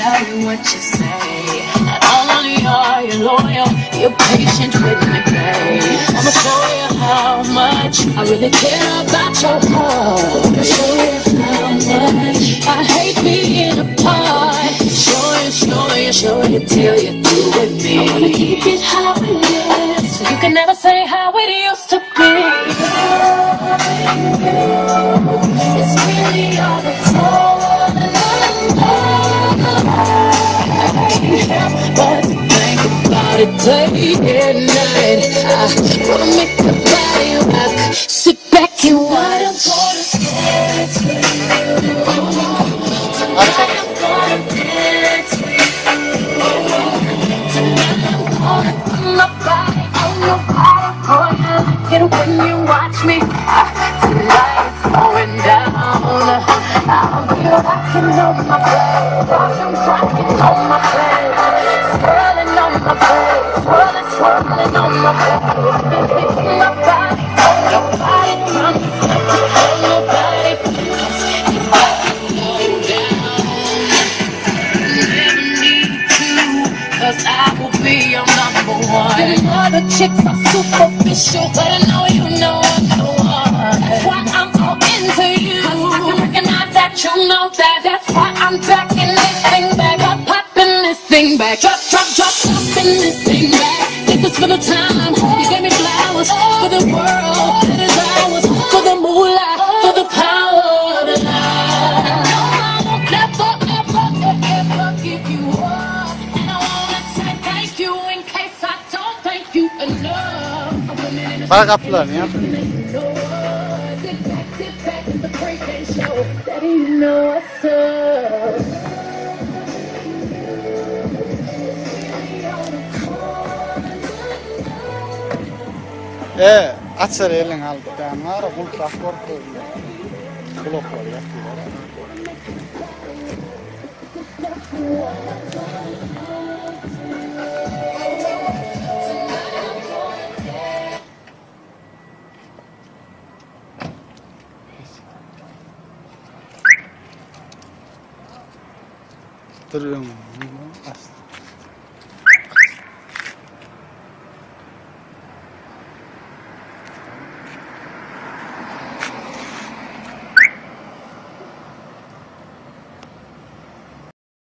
value what you say. Not only are you loyal, you're patient with me, babe. I'ma show you how much I really care about your heart. I'ma show you how much I hate being apart. Show you till you're through with me. I wanna keep it how it is, so you can never say how it used to be. It's really all that's all, and I can't help but to think about it day and night. I wanna make the body rock, sit back and watch. I'm gonna dance with you. Tonight I'm gonna dance with you. When you watch me, tonight it's going down. I'll be rocking on my bed, rocking on my bed, swirling on my bed, swirling on my bed. My body, nobody comes to hold nobody, because it's going down. Never need to, cause I will be your number one. Them other chicks are superficial, but I know you know I'm the one. That's why I'm so into you, cause I can recognize that you know that. That's why I'm backing this thing back, I'm popping this thing back. Drop, popping this thing back. This is for the time you gave me flowers, for the world that is ours, for the moolah, for the power of the night. No, I won't never, ever give you up, and I wanna say thank you in case I don't thank you enough. Para kapılar ne yaptın? Atsar elin aldı. Ben var o kulak korkuyorum. Kulak var ya. Duruyorum.